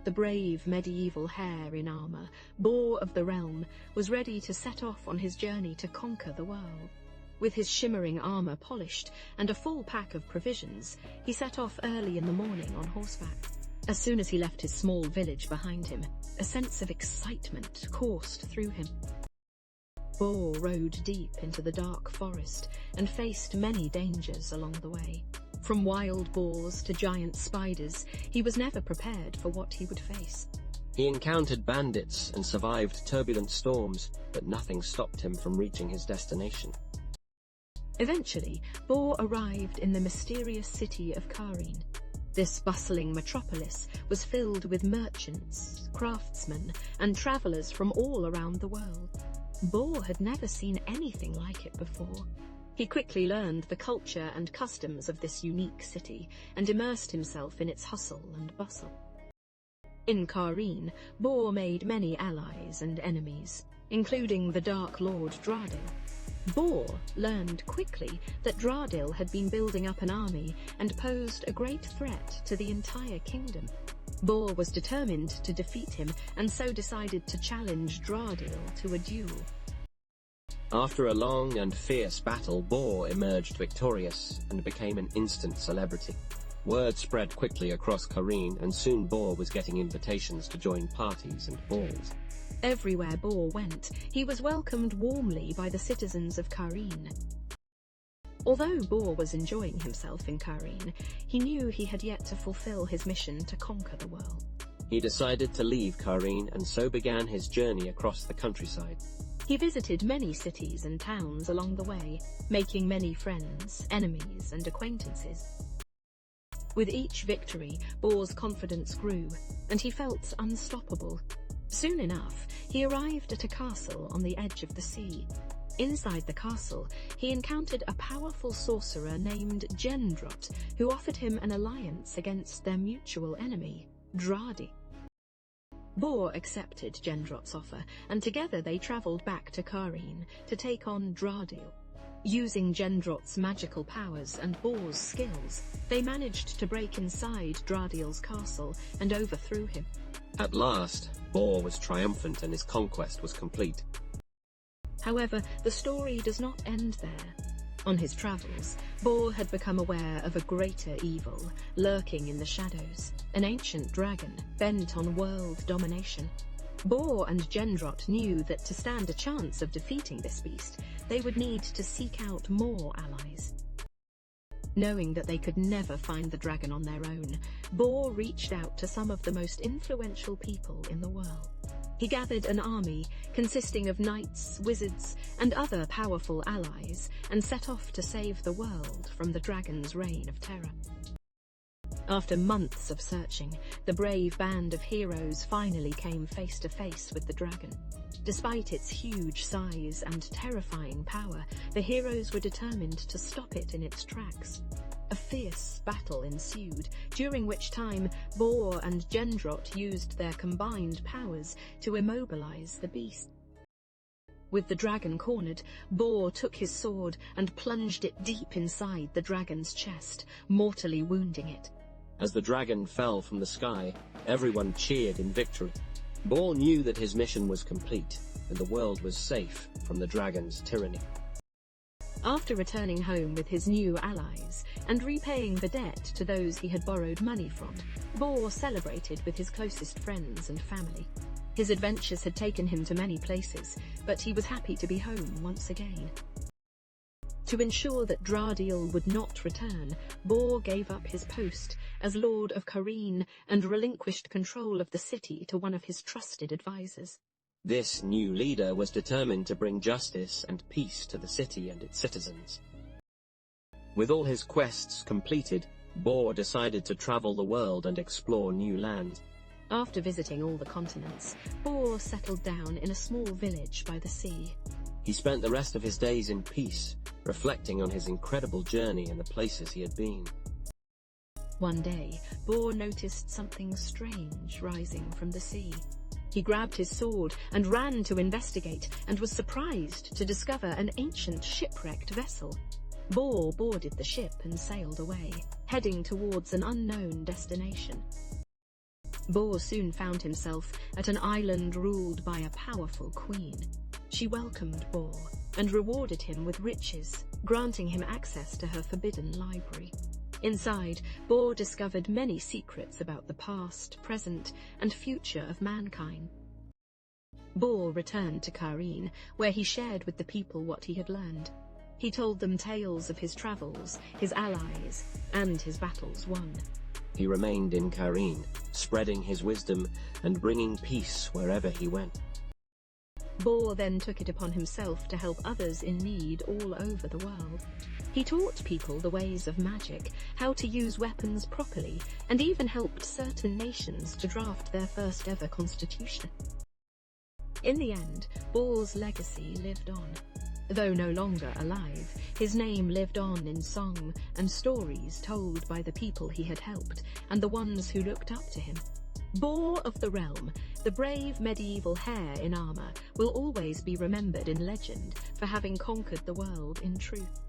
The brave medieval hare in armour, Boar of the realm, was ready to set off on his journey to conquer the world. With his shimmering armour polished and a full pack of provisions, he set off early in the morning on horseback. As soon as he left his small village behind him, a sense of excitement coursed through him. Boar rode deep into the dark forest and faced many dangers along the way. From wild boars to giant spiders, he was never prepared for what he would face. He encountered bandits and survived turbulent storms, but nothing stopped him from reaching his destination. Eventually, Boar arrived in the mysterious city of Cairn. This bustling metropolis was filled with merchants, craftsmen, and travellers from all around the world. Boar had never seen anything like it before. He quickly learned the culture and customs of this unique city and immersed himself in its hustle and bustle. In Cairn, Boar made many allies and enemies, including the Dark Lord Dradil. Boar learned quickly that Dradil had been building up an army and posed a great threat to the entire kingdom. Boar was determined to defeat him and so decided to challenge Dradil to a duel. After a long and fierce battle, Boar emerged victorious and became an instant celebrity. Word spread quickly across Cairn, and soon Boar was getting invitations to join parties and balls. Everywhere Boar went, he was welcomed warmly by the citizens of Cairn. Although Boar was enjoying himself in Cairn, he knew he had yet to fulfill his mission to conquer the world. He decided to leave Cairn, and so began his journey across the countryside. He visited many cities and towns along the way, making many friends, enemies, and acquaintances. With each victory, Boar's confidence grew, and he felt unstoppable. Soon enough, he arrived at a castle on the edge of the sea. Inside the castle, he encountered a powerful sorcerer named Gendrot, who offered him an alliance against their mutual enemy, Dradil. Boar accepted Gendrot's offer, and together they travelled back to Cairn to take on Dradil. Using Gendrot's magical powers and Boar's skills, they managed to break inside Dradil's castle and overthrew him. At last, Boar was triumphant and his conquest was complete. However, the story does not end there. On his travels, Boar had become aware of a greater evil lurking in the shadows, an ancient dragon bent on world domination. Boar and Gendrot knew that to stand a chance of defeating this beast, they would need to seek out more allies. Knowing that they could never find the dragon on their own, Boar reached out to some of the most influential people in the world. He gathered an army consisting of knights, wizards, and other powerful allies, and set off to save the world from the dragon's reign of terror. After months of searching, the brave band of heroes finally came face to face with the dragon. Despite its huge size and terrifying power, the heroes were determined to stop it in its tracks. A fierce battle ensued, during which time Boar and Gendrot used their combined powers to immobilize the beast. With the dragon cornered, Boar took his sword and plunged it deep inside the dragon's chest, mortally wounding it. As the dragon fell from the sky, everyone cheered in victory. Boar knew that his mission was complete, and the world was safe from the dragon's tyranny. After returning home with his new allies and repaying the debt to those he had borrowed money from, Boar celebrated with his closest friends and family. His adventures had taken him to many places, but he was happy to be home once again. To ensure that Dradil would not return, Boar gave up his post as Lord of Cairn and relinquished control of the city to one of his trusted advisors. This new leader was determined to bring justice and peace to the city and its citizens. With all his quests completed, Boar decided to travel the world and explore new lands. After visiting all the continents, Boar settled down in a small village by the sea. He spent the rest of his days in peace, reflecting on his incredible journey and the places he had been. One day, Boar noticed something strange rising from the sea. He grabbed his sword and ran to investigate, and was surprised to discover an ancient shipwrecked vessel. Boar boarded the ship and sailed away, heading towards an unknown destination. Boar soon found himself at an island ruled by a powerful queen. She welcomed Boar and rewarded him with riches, granting him access to her forbidden library. Inside, Boar discovered many secrets about the past, present, and future of mankind. Boar returned to Cairn, where he shared with the people what he had learned. He told them tales of his travels, his allies, and his battles won. He remained in Cairn, spreading his wisdom and bringing peace wherever he went. Boar then took it upon himself to help others in need all over the world. He taught people the ways of magic, how to use weapons properly, and even helped certain nations to draft their first ever constitution. In the end, Boar's legacy lived on. Though no longer alive, his name lived on in song and stories told by the people he had helped and the ones who looked up to him. Boar of the Realm, the brave medieval hare in armor, will always be remembered in legend for having conquered the world in truth.